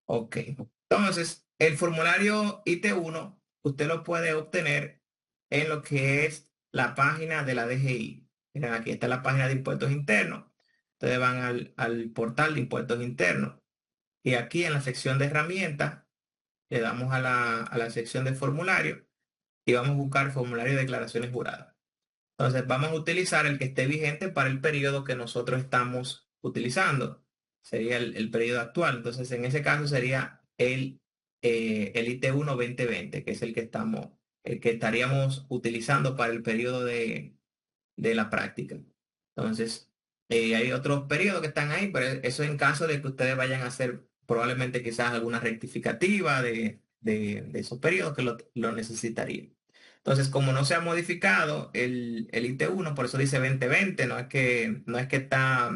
Ok. Entonces, el formulario IT1, usted lo puede obtener en lo que es la página de la DGI. Miren, aquí está la página de impuestos internos. Ustedes van al portal de impuestos internos y aquí en la sección de herramientas le damos a la sección de formulario y vamos a buscar formulario de declaraciones juradas. Entonces, vamos a utilizar el que esté vigente para el periodo que nosotros estamos utilizando. Sería el periodo actual. Entonces, en ese caso sería el IT1 2020, que es el que estaríamos utilizando para el periodo de la práctica. Entonces, hay otros periodos que están ahí, pero eso en caso de que ustedes vayan a hacer probablemente quizás alguna rectificativa de esos periodos que lo necesitarían. Entonces, como no se ha modificado el IT1, por eso dice 2020, no es que está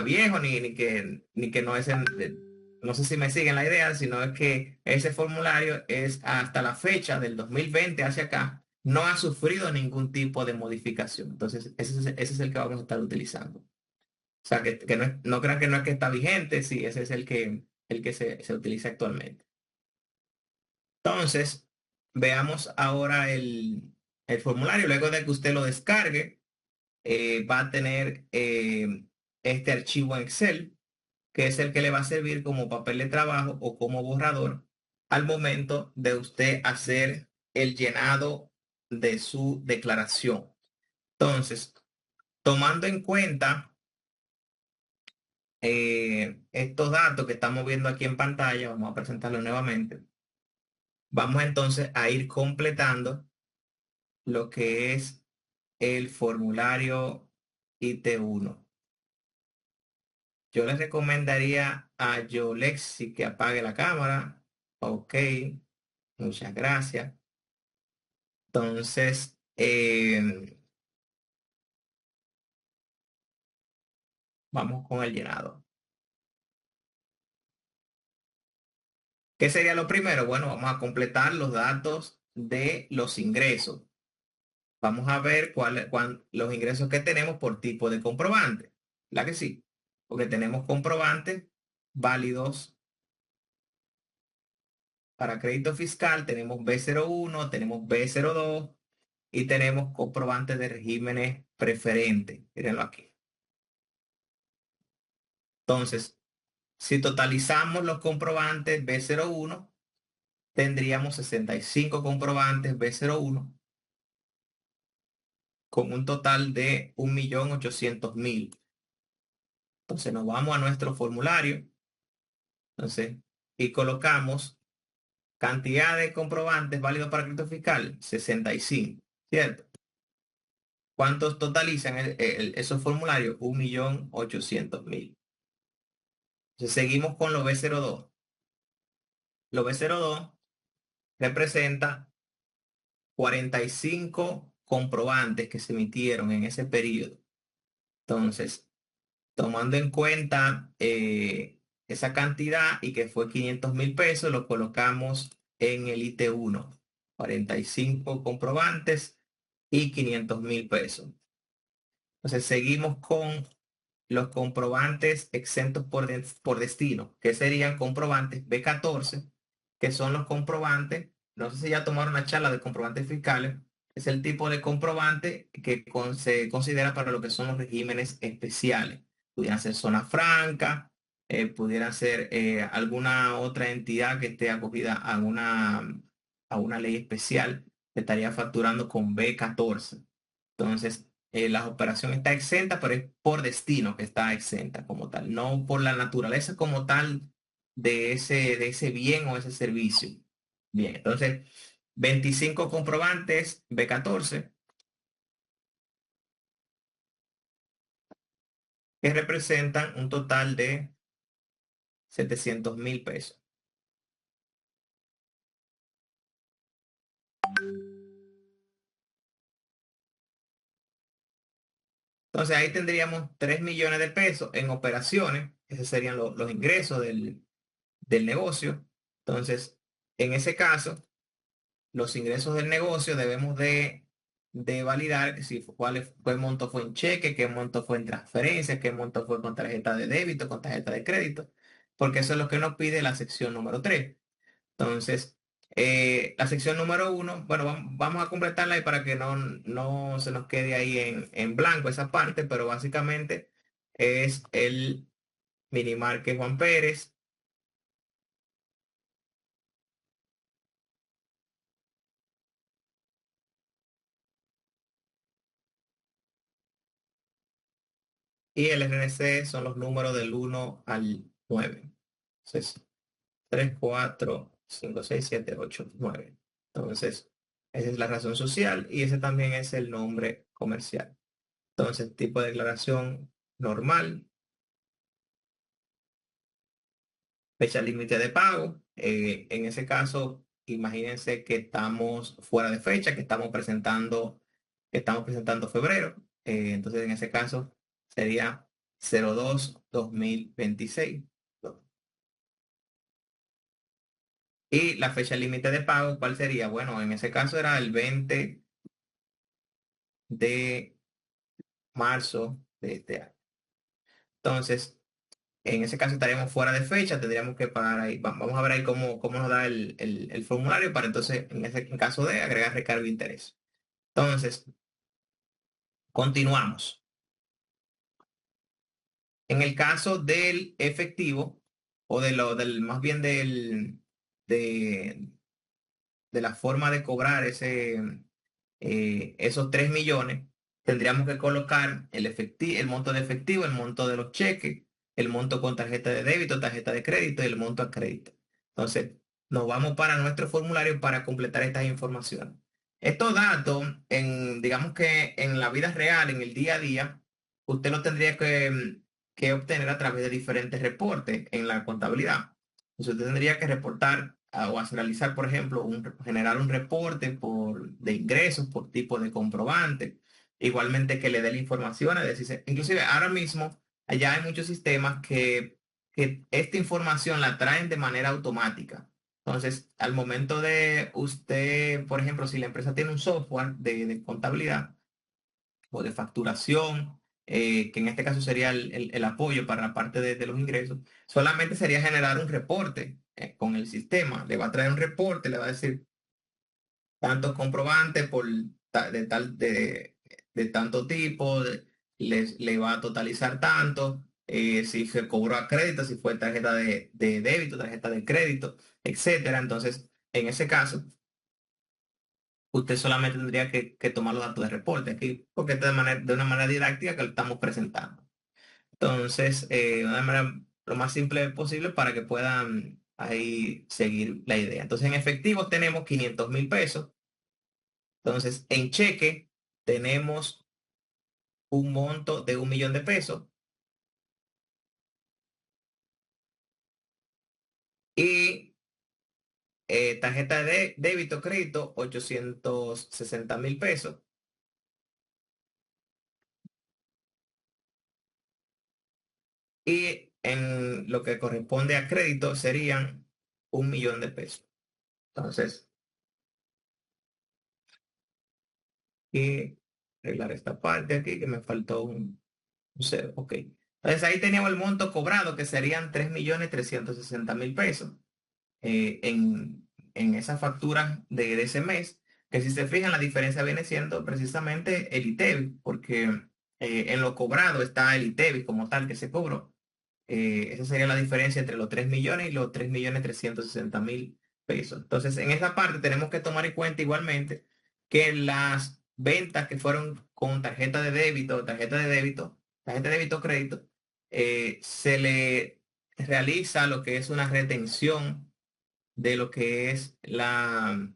viejo ni que no es no sé si me siguen la idea, sino es que ese formulario es hasta la fecha del 2020 hacia acá, no ha sufrido ningún tipo de modificación. Entonces, ese es el que vamos a estar utilizando. O sea, que no crean que no es que está vigente, sí, ese es el que se utiliza actualmente. Entonces, veamos ahora el formulario. Luego de que usted lo descargue, va a tener este archivo en Excel, que es el que le va a servir como papel de trabajo o como borrador al momento de usted hacer el llenado de su declaración. Entonces, tomando en cuenta estos datos que estamos viendo aquí en pantalla, vamos a presentarlo nuevamente. Vamos entonces a ir completando lo que es el formulario IT1. Yo les recomendaría a Yolexi que apague la cámara. Ok, muchas gracias. Entonces, vamos con el llenado. ¿Qué sería lo primero? Bueno, vamos a completar los datos de los ingresos. Vamos a ver los ingresos que tenemos por tipo de comprobante. ¿La que sí? Porque tenemos comprobantes válidos para crédito fiscal, tenemos B01, tenemos B02 y tenemos comprobantes de regímenes preferentes. Mírenlo aquí. Entonces, si totalizamos los comprobantes B01, tendríamos 65 comprobantes B01 con un total de 1.800.000. Entonces, nos vamos a nuestro formulario. Entonces, y colocamos cantidad de comprobantes válidos para crédito fiscal, 65, ¿cierto? ¿Cuántos totalizan esos formularios? 1.800.000. Entonces seguimos con los B02. Los B02 representa 45 comprobantes que se emitieron en ese periodo. Entonces, tomando en cuenta esa cantidad y que fue 500.000 pesos, lo colocamos en el IT1. 45 comprobantes y 500.000 pesos. Entonces, seguimos con los comprobantes exentos por destino, que serían comprobantes B14, que son los comprobantes, no sé si ya tomaron una charla de comprobantes fiscales, es el tipo de comprobante que se considera para lo que son los regímenes especiales. Pudieran ser zona franca, pudieran ser alguna otra entidad que esté acogida a una ley especial, que estaría facturando con B14. Entonces, la operación está exenta, pero es por destino que está exenta como tal, no por la naturaleza como tal de ese bien o ese servicio. Bien, entonces, 25 comprobantes B14 que representan un total de 700.000 pesos. Entonces, ahí tendríamos 3 millones de pesos en operaciones, esos serían los ingresos del negocio. Entonces, en ese caso, los ingresos del negocio debemos de validar que si qué monto fue en cheque, qué monto fue en transferencia, qué monto fue con tarjeta de débito, con tarjeta de crédito. porque eso es lo que nos pide la sección número 3. Entonces, la sección número 1, bueno, vamos a completarla ahí para que no se nos quede ahí en blanco esa parte, pero básicamente es el Minimarket Juan Pérez y el RNC son los números del 1 al 9. Entonces, 3, 4, 5, 6, 7, 8, 9. Entonces, esa es la razón social y ese también es el nombre comercial. Entonces, tipo de declaración normal, fecha límite de pago. En ese caso, imagínense que estamos fuera de fecha, que estamos presentando febrero. Entonces, en ese caso, sería 02/2026. Y la fecha límite de pago, ¿cuál sería? Bueno, en ese caso era el 20 de marzo de este año. Entonces, en ese caso estaríamos fuera de fecha, tendríamos que pagar ahí. Vamos a ver ahí cómo nos da el formulario para entonces, en caso de agregar recargo de interés. Entonces, continuamos. En el caso del efectivo, o más bien de, de la forma de cobrar esos 3 millones, tendríamos que colocar el monto de efectivo, el monto de los cheques, el monto con tarjeta de débito, tarjeta de crédito y el monto a crédito. Entonces, nos vamos para nuestro formulario para completar estas informaciones. Estos datos, digamos que en la vida real, en el día a día, usted lo tendría que obtener a través de diferentes reportes en la contabilidad. Entonces, usted tendría que reportar o a realizar, por ejemplo, generar un reporte de ingresos por tipo de comprobante, igualmente que le dé la información, es decir, inclusive ahora mismo allá hay muchos sistemas que esta información la traen de manera automática. Entonces, al momento de usted, por ejemplo, si la empresa tiene un software de contabilidad o de facturación, que en este caso sería el apoyo para la parte de los ingresos, solamente sería generar un reporte con el sistema. Le va a traer un reporte, le va a decir tantos comprobantes de tanto tipo, le va a totalizar tanto, si se cobró a crédito, si fue tarjeta de débito, tarjeta de crédito, etcétera. Entonces, en ese caso, usted solamente tendría que tomar los datos de reporte aquí, porque es de una manera didáctica que lo estamos presentando. Entonces, de una manera lo más simple posible para que puedan ahí seguir la idea. Entonces, en efectivo tenemos 500.000 pesos. Entonces, en cheque tenemos un monto de 1 millón de pesos y tarjeta de débito, crédito, 860.000 pesos. Y en lo que corresponde a crédito serían 1 millón de pesos. Entonces, y arreglar esta parte aquí que me faltó un cero. Ok. Entonces ahí teníamos el monto cobrado que serían 3.360.000 pesos en esa factura de ese mes, que si se fijan la diferencia viene siendo precisamente el ITEVI, porque en lo cobrado está el ITEVI como tal que se cobró. Esa sería la diferencia entre los 3 millones y los 3.360.000 pesos. Entonces, en esa parte tenemos que tomar en cuenta igualmente que las ventas que fueron con tarjeta de débito crédito, se le realiza lo que es una retención de lo que es la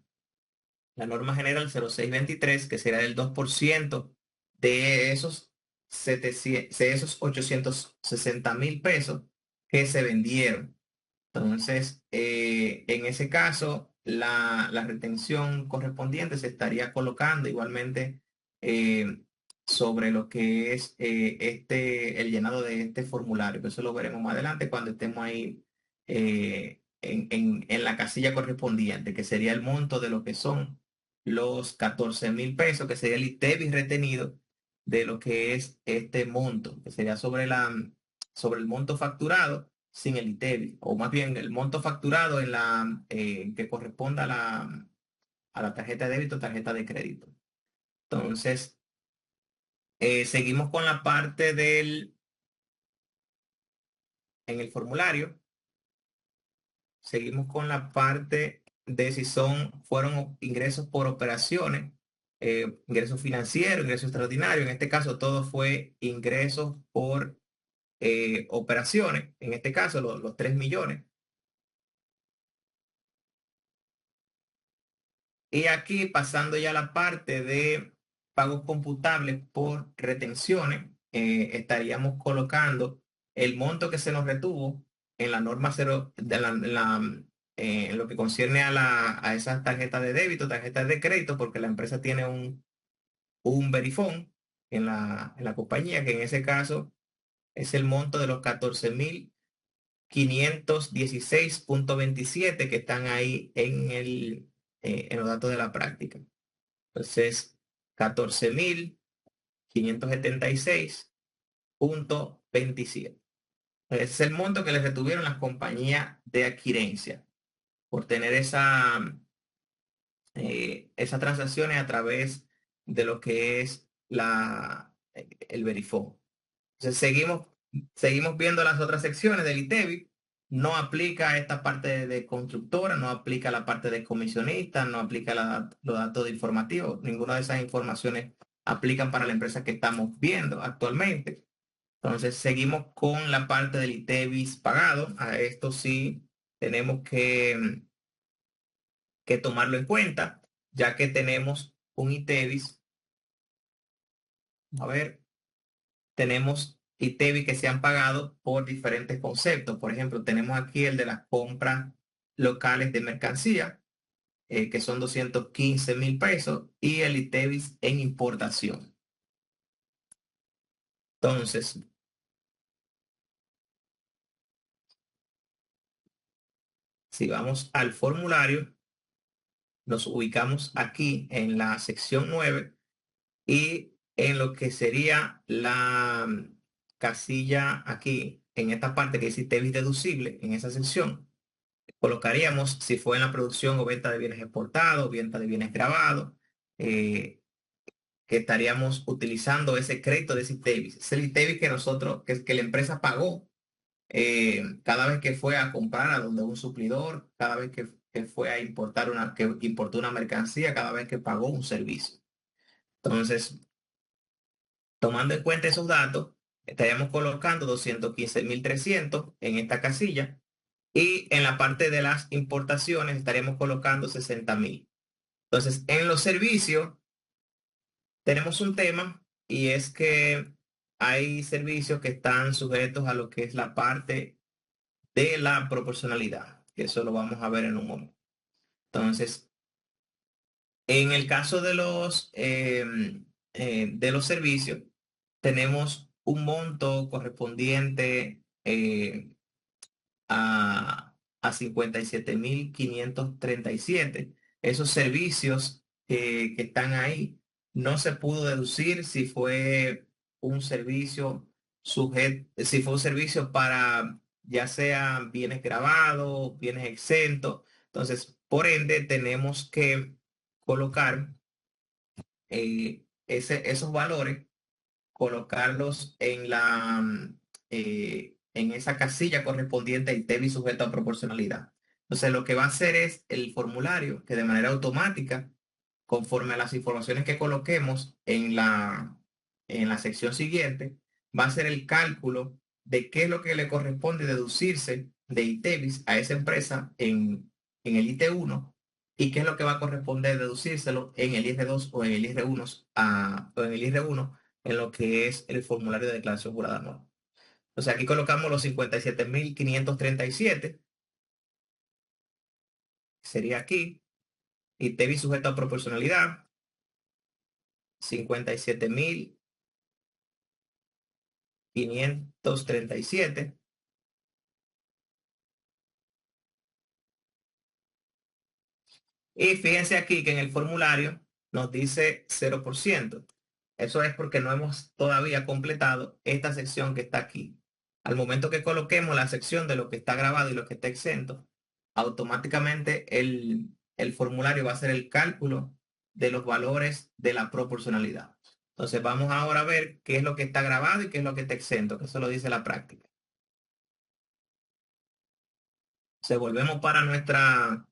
norma general 0623, que será del 2% de esos 860.000 pesos que se vendieron. Entonces, en ese caso, la retención correspondiente se estaría colocando igualmente eh, sobre lo que es el llenado de este formulario, que eso lo veremos más adelante cuando estemos ahí en la casilla correspondiente, que sería el monto de lo que son los 14.000 pesos, que sería el ITEVI retenido de lo que es este monto, que sería sobre el monto facturado sin el ITEVI, o más bien el monto facturado en que corresponda a la tarjeta de débito o tarjeta de crédito. Entonces, seguimos con la parte en el formulario, seguimos con la parte de si fueron ingresos por operaciones, ingresos financieros, ingresos extraordinarios. En este caso, todo fue ingresos por operaciones, en este caso los 3 millones. Y aquí pasando ya a la parte de pagos computables por retenciones, estaríamos colocando el monto que se nos retuvo en la norma cero, en lo que concierne a esas tarjetas de débito, tarjetas de crédito, porque la empresa tiene un verifón en la compañía, que en ese caso es el monto de los 14.516.27 que están ahí en los datos de la práctica. Entonces, 14.576.27. Ese es el monto que le retuvieron las compañías de adquirencia por tener esas transacciones a través de lo que es el verifone. Entonces, seguimos viendo las otras secciones del ITEVI. No aplica esta parte de constructora, no aplica la parte de comisionista, no aplica los datos informativos. Ninguna de esas informaciones aplican para la empresa que estamos viendo actualmente. Entonces, seguimos con la parte del ITEVIS pagado. A esto sí tenemos que tomarlo en cuenta, ya que tenemos un ITEVIS. A ver, tenemos ITEVI que se han pagado por diferentes conceptos. Por ejemplo, tenemos aquí el de las compras locales de mercancía, que son 215.000 pesos, y el ITEVIS en importación. Entonces, si vamos al formulario, nos ubicamos aquí en la sección 9 y en lo que sería la casilla aquí, en esta parte que dice ITEVIS deducible, en esa sección colocaríamos si fue en la producción o venta de bienes exportados, venta de bienes grabados, eh, que estaríamos utilizando ese crédito de ese ITEVIS. Es el ITEVIS que que la empresa pagó cada vez que fue a comprar a donde un suplidor, cada vez que fue a que importó una mercancía, cada vez que pagó un servicio. Entonces, tomando en cuenta esos datos, estaríamos colocando 215.300 en esta casilla. Y en la parte de las importaciones estaríamos colocando 60.000. Entonces, en los servicios tenemos un tema y es que hay servicios que están sujetos a lo que es la parte de la proporcionalidad, que eso lo vamos a ver en un momento. Entonces, en el caso de los servicios, tenemos un monto correspondiente a 57.537. Esos servicios que están ahí, no se pudo deducir si fue un servicio si fue un servicio para ya sea bienes grabados, bienes exentos. Entonces, por ende, tenemos que colocar esos valores, colocarlos en esa casilla correspondiente al ITEVI sujeto a proporcionalidad. Entonces, lo que va a hacer es el formulario que de manera automática, conforme a las informaciones que coloquemos en la sección siguiente, va a hacer el cálculo de qué es lo que le corresponde deducirse de ITEVIS a esa empresa en el IT1 y qué es lo que va a corresponder deducírselo en el IR2 o en el IR1, o en el IR1 en lo que es el formulario de declaración jurada anual. O sea, aquí colocamos los 57.537, sería aquí, y TEBI sujeto a proporcionalidad, 57.537. Y fíjense aquí que en el formulario nos dice 0%. Eso es porque no hemos todavía completado esta sección que está aquí. Al momento que coloquemos la sección de lo que está grabado y lo que está exento, automáticamente el formulario va a hacer el cálculo de los valores de la proporcionalidad. Entonces vamos ahora a ver qué es lo que está grabado y qué es lo que está exento, que eso lo dice la práctica. Se volvemos para nuestra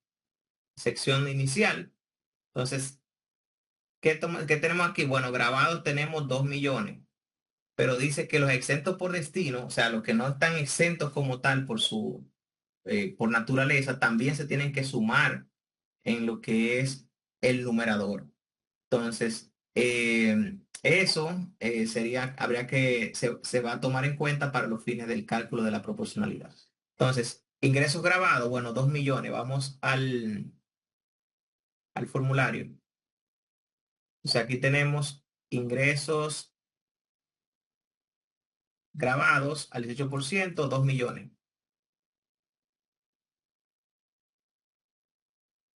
sección inicial. Entonces, ¿qué tenemos aquí? Bueno, grabados tenemos 2 millones, pero dice que los exentos por destino, o sea, los que no están exentos como tal por naturaleza, también se tienen que sumar en lo que es el numerador. Entonces, se va a tomar en cuenta para los fines del cálculo de la proporcionalidad. Entonces, ingresos grabados, bueno, 2 millones. Vamos al formulario. O sea, aquí tenemos ingresos grabados al 18%, 2 millones.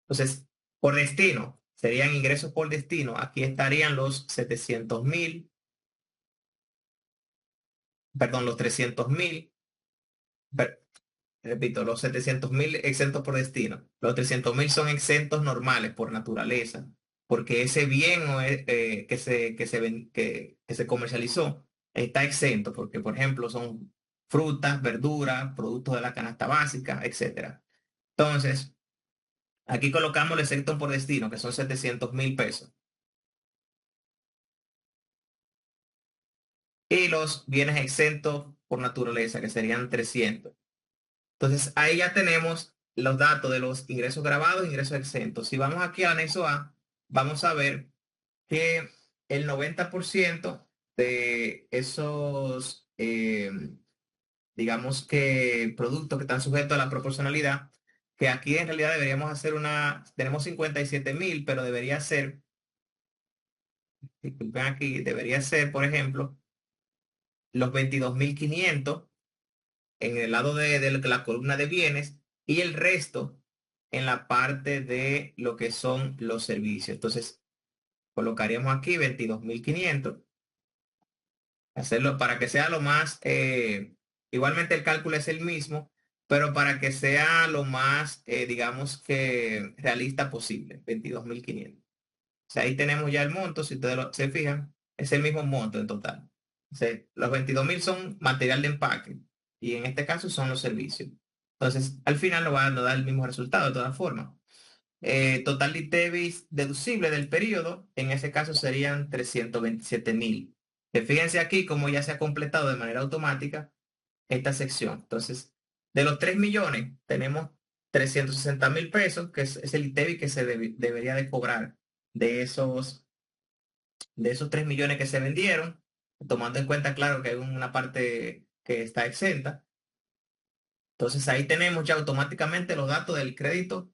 Entonces, por destino, serían ingresos por destino. Aquí estarían los 700.000, perdón, los 300.000, repito, los 700.000 exentos por destino. Los 300.000 son exentos normales por naturaleza, porque ese bien que se comercializó está exento, porque por ejemplo son frutas, verduras, productos de la canasta básica, etcétera. Entonces, aquí colocamos el exento por destino, que son 700.000 pesos, y los bienes exentos por naturaleza, que serían 300. Entonces, ahí ya tenemos los datos de los ingresos grabados e ingresos exentos. Si vamos aquí al anexo A, vamos a ver que el 90% de esos, digamos que productos que están sujetos a la proporcionalidad, que aquí en realidad deberíamos hacer tenemos 57.000, pero debería ser, disculpen aquí, debería ser, por ejemplo, los 22.500 en el lado de la columna de bienes y el resto en la parte de lo que son los servicios. Entonces, colocaríamos aquí 22.500, hacerlo para que sea lo más, igualmente el cálculo es el mismo, pero para que sea lo más, digamos que realista posible, 22.500. O sea, ahí tenemos ya el monto, si ustedes se fijan, es el mismo monto en total. O sea, los 22.000 son material de empaque y en este caso son los servicios. Entonces, al final nos da el mismo resultado de todas formas. Total de ITEVIS deducible del periodo, en ese caso serían 327.000. Fíjense aquí cómo ya se ha completado de manera automática esta sección. Entonces, de los 3 millones, tenemos 360.000 pesos, que es el ITEVIS que debería de cobrar de esos 3 millones que se vendieron, tomando en cuenta, claro, que hay una parte que está exenta. Entonces, ahí tenemos ya automáticamente los datos del crédito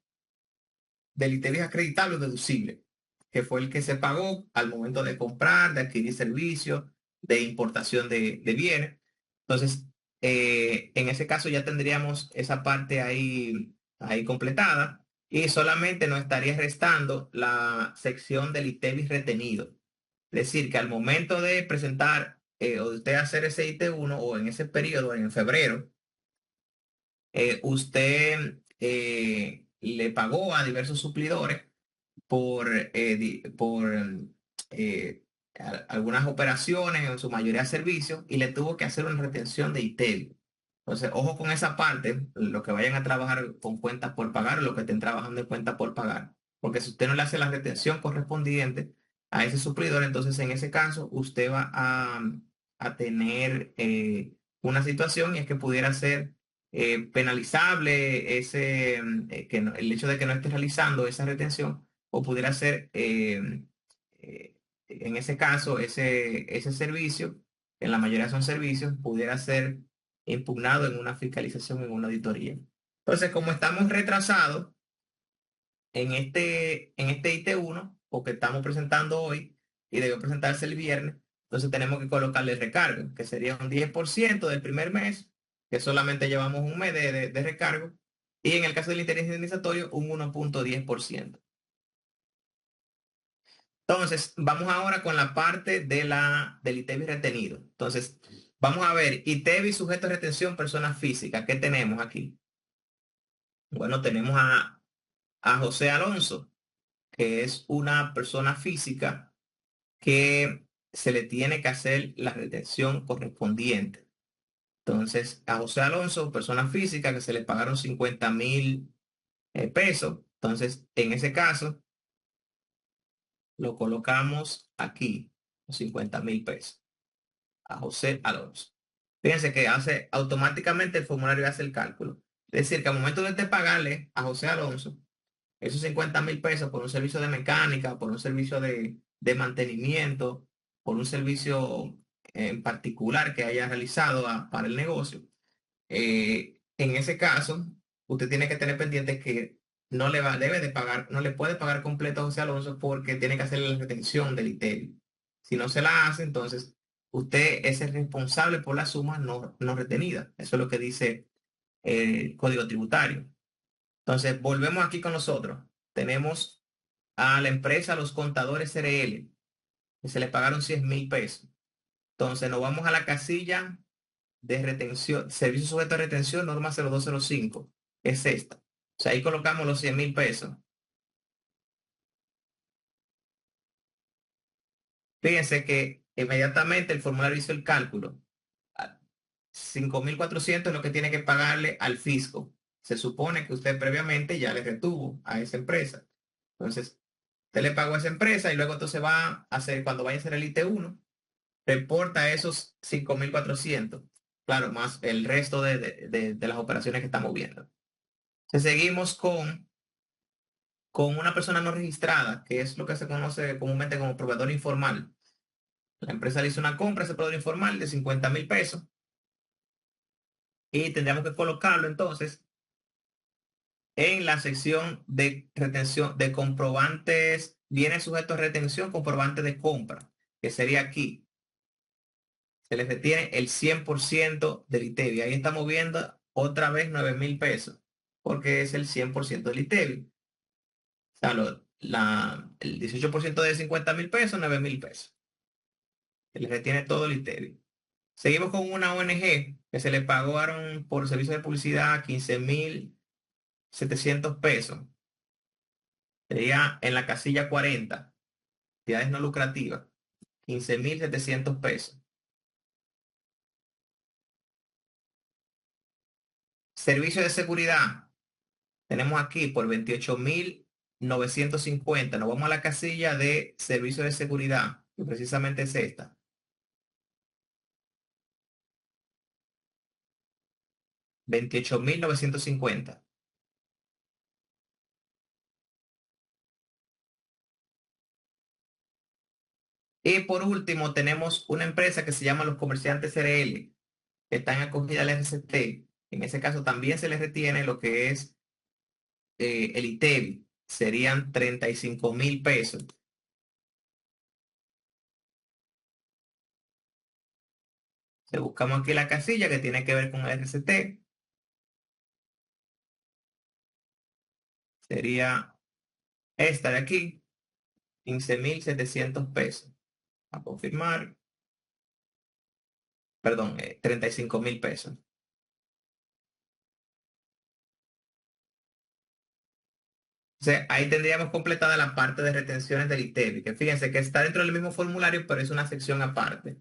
del interés acreditable o deducible, que fue el que se pagó al momento de comprar, de adquirir servicios, de importación de bienes. Entonces, en ese caso ya tendríamos esa parte ahí completada y solamente nos estaría restando la sección del ITEVIS retenido. Es decir, que al momento de presentar o de usted hacer ese IT1 o en ese periodo, en febrero, usted le pagó a diversos suplidores por algunas operaciones, en su mayoría servicios, y le tuvo que hacer una retención de ITEVI. Entonces, ojo con esa parte, los que vayan a trabajar con cuentas por pagar, los que estén trabajando en cuentas por pagar. Porque si usted no le hace la retención correspondiente a ese suplidor, entonces en ese caso usted va a tener una situación y es que pudiera ser penalizable el hecho de que no esté realizando esa retención o pudiera ser, en ese caso, ese servicio, en la mayoría son servicios, pudiera ser impugnado en una fiscalización, en una auditoría. Entonces, como estamos retrasados en este IT1, porque estamos presentando hoy y debe presentarse el viernes, entonces tenemos que colocarle el recargo, que sería un 10% del primer mes, que solamente llevamos un mes de recargo, y en el caso del interés indemnizatorio, un 1,10%. Entonces, vamos ahora con la parte del ITEVIS retenido. Entonces, Vamos a ver, ITEVI, sujeto de retención, persona física. ¿Qué tenemos aquí? Bueno, tenemos a José Alonso, que es una persona física que se le tiene que hacer la retención correspondiente. Entonces, a José Alonso, persona física, que se le pagaron 50.000 pesos. Entonces, en ese caso, lo colocamos aquí, los 50.000 pesos, a José Alonso. Fíjense que hace automáticamente el formulario hace el cálculo. Es decir, que al momento de usted pagarle a José Alonso esos 50.000 pesos por un servicio de mecánica, por un servicio de mantenimiento, por un servicio en particular que haya realizado para el negocio, en ese caso, usted tiene que tener pendiente que debe de pagar, no le puede pagar completo a José Alonso porque tiene que hacer la retención del ITEVI. Si no se la hace, entonces usted es el responsable por la suma no retenida. Eso es lo que dice el Código Tributario. Entonces, volvemos aquí con nosotros. Tenemos a la empresa Los Contadores CRL, que se le pagaron 100.000 pesos. Entonces, nos vamos a la casilla de retención, servicio sujeto a retención, norma 0205. Es esta. O sea, ahí colocamos los 100.000 pesos. Fíjense que inmediatamente el formulario hizo el cálculo. A 5.400 es lo que tiene que pagarle al fisco. Se supone que usted previamente ya le retuvo a esa empresa. Entonces, usted le pagó a esa empresa y luego entonces va a hacer, cuando vaya a hacer el IT1, reporta esos 5.400. Claro, más el resto de las operaciones que estamos viendo. Entonces, seguimos con una persona no registrada, que es lo que se conoce comúnmente como proveedor informal. La empresa le hizo una compra a ese proveedor informal de 50.000 pesos y tendríamos que colocarlo entonces en la sección de retención de comprobantes, bienes sujetos a retención, comprobante de compra, que sería aquí. Se le retiene el 100% del ITEVI. Ahí estamos viendo otra vez 9.000 pesos, porque es el 100% del ITEVI. O sea, el 18% de 50.000 pesos, 9.000 pesos. Se le retiene todo el ITEVI. Seguimos con una ONG que se le pagaron por servicio de publicidad 15.700 pesos. Sería en la casilla 40, entidades no lucrativas, 15.700 pesos. Servicio de seguridad, tenemos aquí por 28.950. Nos vamos a la casilla de servicio de seguridad, que precisamente es esta. 28.950. Y por último, tenemos una empresa que se llama Los Comerciantes CRL, que están acogidas al RCT. En ese caso también se les retiene lo que es el ITEVI. Serían 35.000 pesos. Se buscamos aquí la casilla que tiene que ver con el RCT. Sería esta de aquí, 15.700 pesos. A confirmar, perdón, 35.000 pesos. Entonces, ahí tendríamos completada la parte de retenciones del ITEVI, que fíjense que está dentro del mismo formulario, pero es una sección aparte.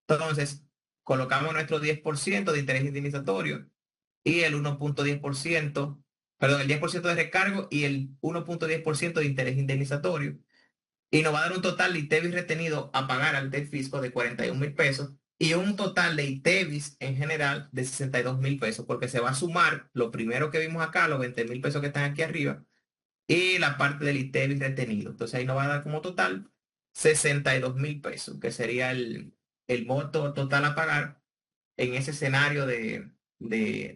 Entonces, colocamos nuestro 10% de interés indemnizatorio y el 1.10%, perdón, el 10% de recargo y el 1.10% de interés indemnizatorio. Y nos va a dar un total de ITEVIS retenido a pagar al del fisco de 41.000 pesos y un total de ITEVIS en general de 62.000 pesos, porque se va a sumar lo primero que vimos acá, los 20.000 pesos que están aquí arriba, y la parte del ITEVIS retenido. Entonces ahí nos va a dar como total 62.000 pesos, que sería el monto total a pagar en ese escenario de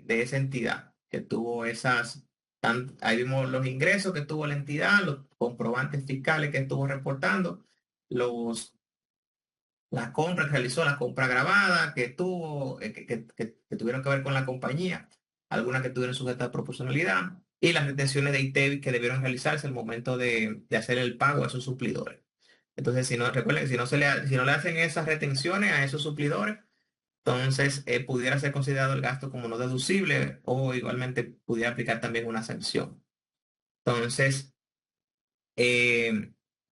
esa entidad que tuvo ahí vimos los ingresos que tuvo la entidad, los comprobantes fiscales que estuvo reportando, los, las compras que realizó, la compra grabada que tuvo, que tuvieron que ver con la compañía, algunas que tuvieron sujeta a proporcionalidad, y las retenciones de ITEVI que debieron realizarse al momento de hacer el pago a esos suplidores. Entonces, si no, recuerden, si no le hacen esas retenciones a esos suplidores, Entonces, pudiera ser considerado el gasto como no deducible o igualmente pudiera aplicar también una sanción. Entonces,